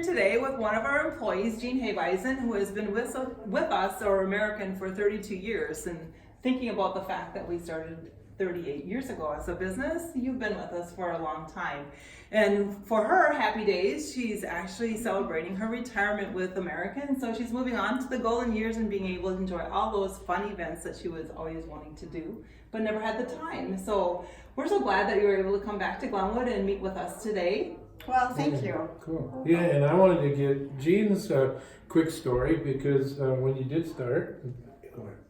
here today with one of our employees, Jean Hebeisen, who has been with us, or American, for 32 years. And thinking about the fact that we started 38 years ago as a business, you've been with us for a long time. And for her happy days, she's actually celebrating her retirement with American. So she's moving on to the golden years and being able to enjoy all those fun events that she was always wanting to do, but never had the time. So we're so glad that you were able to come back to Glenwood and meet with us today. Well, thank you. Cool. Yeah, and I wanted to get Jean's quick story because when you did start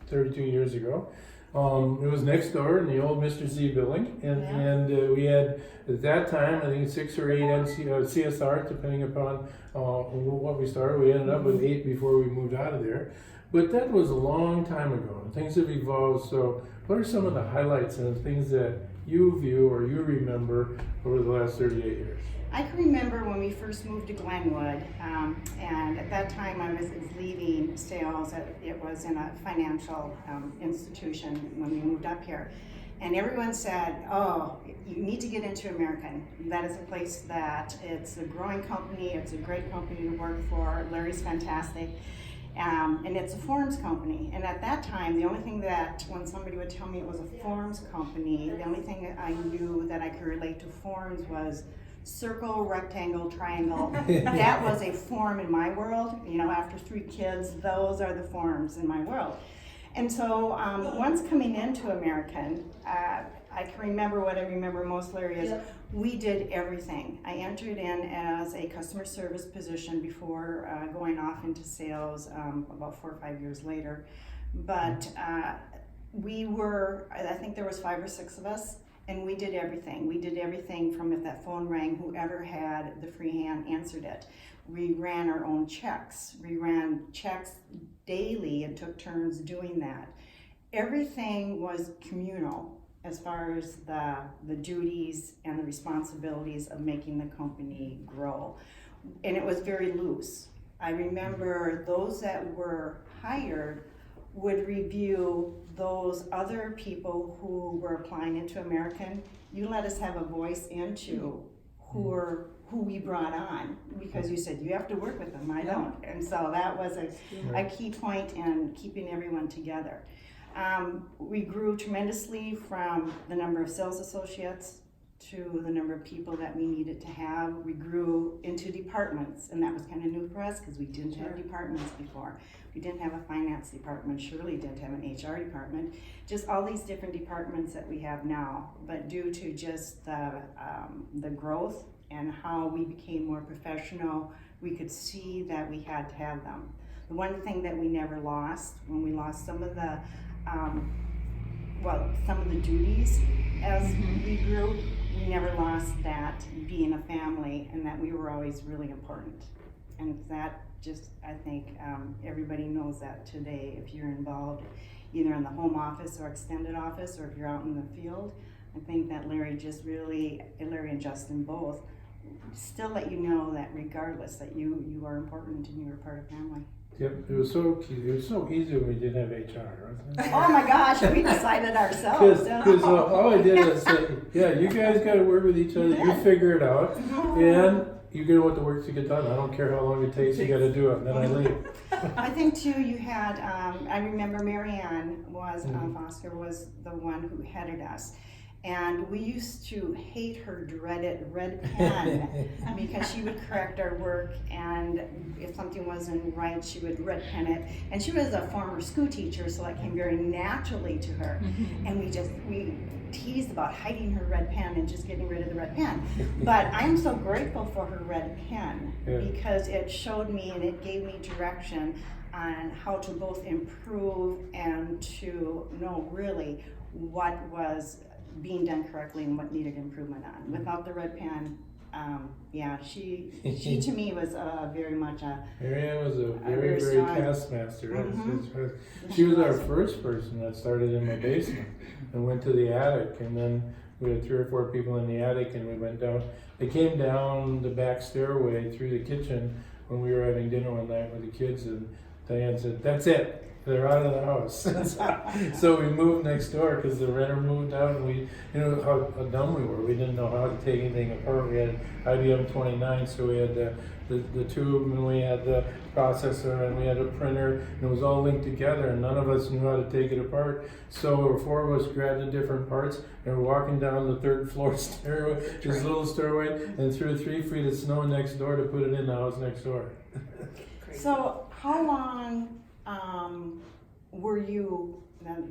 32 years ago, it was next door in the old Mr. Z building, and we had at that time I think 6 or 8 CSR depending upon what we started. We ended up with 8 before we moved out of there, but that was a long time ago. Things have evolved. So, what are some of the highlights and things that you view or you remember over the last 38 years? I can remember when we first moved to Glenwood, and at that time I was leading sales. It was in a financial institution when we moved up here. And everyone said, oh, you need to get into American. That is a place that it's a growing company, it's a great company to work for. Larry's fantastic. And it's a forms company. And at that time, the only thing that when somebody would tell me it was a forms company, the only thing that I knew that I could relate to forms was circle, rectangle, triangle. That was a form in my world. You know, after 3 kids, those are the forms in my world. And so once coming into American, I can remember what I remember most, Larry, is we did everything. I entered in as a customer service position before going off into sales about 4 or 5 years later. But we were, I think there was 5 or 6 of us, and we did everything. We did everything from if that phone rang, whoever had the free hand answered it. We ran our own checks. We ran checks daily and took turns doing that. Everything was communal as far as the duties and the responsibilities of making the company grow. And it was very loose. I remember those that were hired would review those other people who were applying into American. You let us have a voice into who we brought on, because you said you have to work with them, I don't. And so that was a key point in keeping everyone together. We grew tremendously from the number of sales associates to the number of people that we needed to have. We grew into departments, and that was kind of new for us because we didn't have departments before. We didn't have a finance department, Shirley didn't have an HR department, just all these different departments that we have now. But due to just the growth and how we became more professional, we could see that we had to have them. The one thing that we never lost, when we lost some of the some of the duties as we grew, we never lost that being a family and that we were always really important. And that just, I think everybody knows that today. If you're involved either in the home office or extended office, or if you're out in the field, I think that Larry and Justin both still let you know that regardless that you are important and you're part of family. Yep, it was so easy when we didn't have HR, wasn't it? Oh my gosh, we decided ourselves. Because all I did was say, yeah, you guys got to work with each other, you figure it out, and you get what the work to get done. I don't care how long it takes, you got to do it, and then I leave. I think too, you had, I remember Marianne was, Foster was the one who headed us. And we used to hate her dreaded red pen because she would correct our work, and if something wasn't right, she would red pen it. And she was a former school teacher, so that came very naturally to her. And we teased about hiding her red pen and just getting rid of the red pen. But I'm so grateful for her red pen because it showed me and it gave me direction on how to both improve and to know really what was being done correctly and what needed improvement on. Without the red pen, she to me was very much a... Marianne was a very taskmaster. She was our first person that started in my basement and went to the attic, and then we had 3 or 4 people in the attic, and we went down. They came down the back stairway through the kitchen when we were having dinner one night with the kids, and Diane said, "That's it. They're out of the house." So we moved next door because the renter moved out, and we, how dumb we were. We didn't know how to take anything apart. We had IBM 29, so we had to the tube, and we had the processor, and we had a printer, and it was all linked together, and none of us knew how to take it apart. So 4 of us grabbed the different parts, and we're walking down the 3rd floor stairway, this little stairway, and through 3 feet of snow next door to put it in the house next door. So how long were you,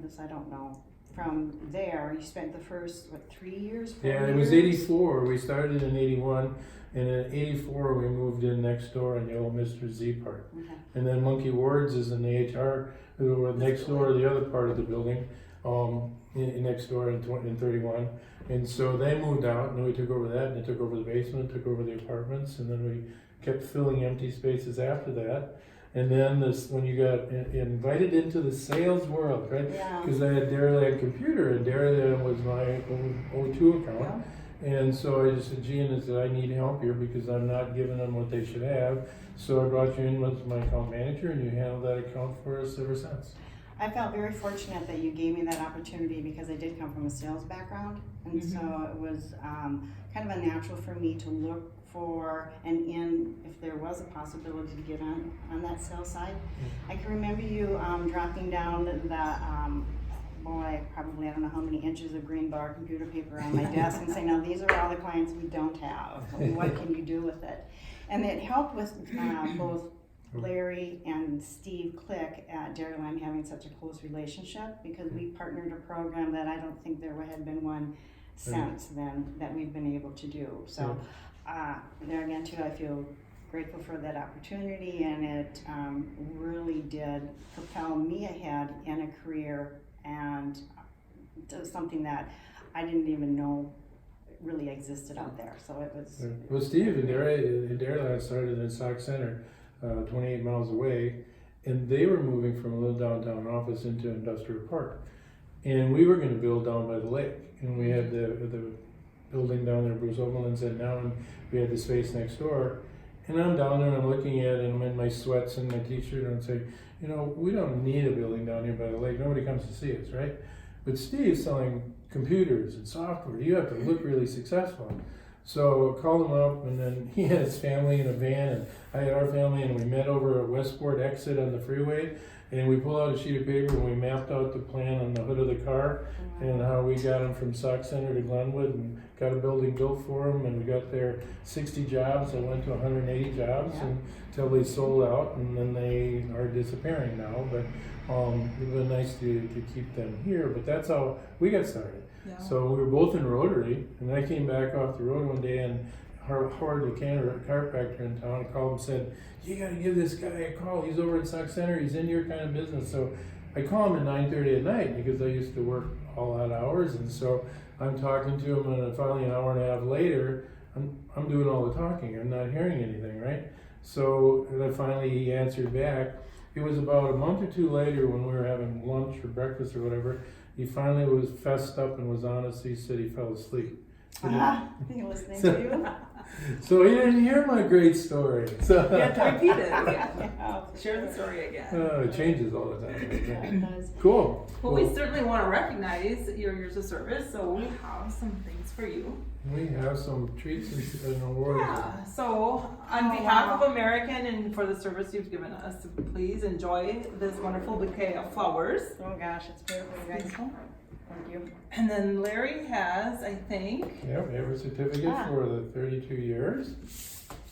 this I don't know, from there? You spent the first, 3 years, 4 Yeah, years? it was 84. We started in 81, and in 84 we moved in next door in the old Mr. Z part. Okay. And then Monkey Wards is in the HR, who were next door, the other part of the building, next door in 31. And so they moved out, and then we took over that, and they took over the basement, took over the apartments, and then we kept filling empty spaces after that. And then when you got invited into the sales world, right? Yeah. Because I had Dairyland Computer, and Dairyland was my O2 account. And so I just said, Gene, I said, I need help here because I'm not giving them what they should have. So I brought you in as my account manager, and you handled that account for us ever since. I felt very fortunate that you gave me that opportunity because I did come from a sales background, and so it was kind of a natural for me to look for and in if there was a possibility to get on that sales side. I can remember you dropping down the boy, probably I don't know how many inches of green bar computer paper on my desk and saying, now these are all the clients we don't have. What can you do with it? And it helped with both Larry and Steve Click at Dairyland having such a close relationship because we partnered a program that I don't think there had been one since then that we've been able to do. So there again too, I feel grateful for that opportunity, and it really did propel me ahead in a career and something that I didn't even know really existed out there. So it was. Well, Steve and Dairyland started in Sauk Center, 28 miles away, and they were moving from a little downtown office into industrial park, and we were going to build down by the lake, and we had the building down there Bruce Overland said now, and we had the space next door. And I'm down there and I'm looking at it, and I'm in my sweats and my t-shirt, and I'm saying, you know, we don't need a building down here by the lake. Nobody comes to see us, right? But Steve's selling computers and software. You have to look really successful. So I called him up, and then he had his family in a van, and I had our family, and we met over at Westport exit on the freeway, and we pulled out a sheet of paper and we mapped out the plan on the hood of the car and how we got him from Sauk Center to Glenwood and got a building built for him, and we got there 60 jobs and went to 180 jobs until they sold out, and then they are disappearing now, but it would have been nice to keep them here, but that's how we got started. Yeah. So we were both in Rotary, and I came back off the road one day, and Howard, the chiropractor in town, called and said, you gotta give this guy a call. He's over at Sauk Center. He's in your kind of business. So I call him at 9:30 at night because I used to work all odd hours, and so I'm talking to him, and finally an hour and a half later, I'm doing all the talking. I'm not hearing anything, right? So then finally he answered back. It was about a month or two later when we were having lunch or breakfast or whatever. He finally was fessed up and was honest. He said he fell asleep. He listening to you? So he didn't hear my great story. So You have to repeat it again. Yeah. Share the story again. it changes all the time. Yeah, it does. Cool. Well, we certainly want to recognize your years of service, so we have some things for you. We have some treats and awards. Yeah, so on behalf of American and for the service you've given us, please enjoy this wonderful bouquet of flowers. Oh gosh, it's beautiful, you guys. Thank you. And then Larry has, I think, Yeah, we have a certificate for the 32 years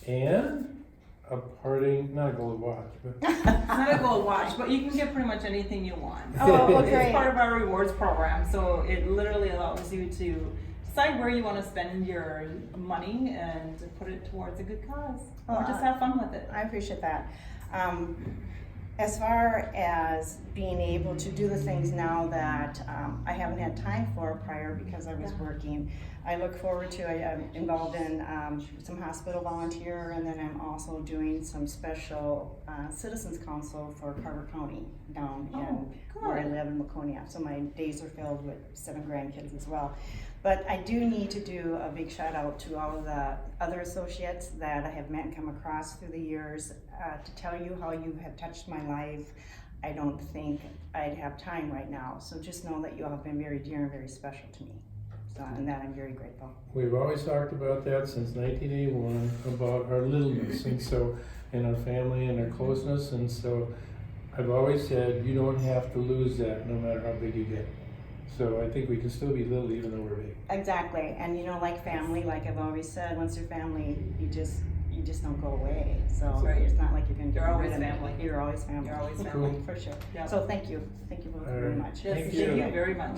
and a parting, not a gold watch, but it's not a gold watch, but you can get pretty much anything you want. Oh, It's okay. part of our rewards program, so it literally allows you to decide where you want to spend your money and put it towards a good cause, or just have fun with it. I appreciate that. As far as being able to do the things now that I haven't had time for prior because I was working, I look forward to, I'm involved in some hospital volunteer, and then I'm also doing some special citizens council for Carver County down in where I live in Laconia. So my days are filled with 7 grandkids as well. But I do need to do a big shout out to all of the other associates that I have met and come across through the years to tell you how you have touched my life. I don't think I'd have time right now. So just know that you all have been very dear and very special to me. and that I'm very grateful. We've always talked about that since 1981, about our littleness, and so, and our family and our closeness, and so I've always said, you don't have to lose that no matter how big you get. So I think we can still be little even though we're big. Exactly, and you know, like family, like I've always said, once you're family, you just don't go away. So Right. it's not like you're gonna get You're always rid of it. family. You're always family. You're always Cool. family. For sure. Yeah. So thank you both very Alright. much. Yes, Thank thank you. you very much.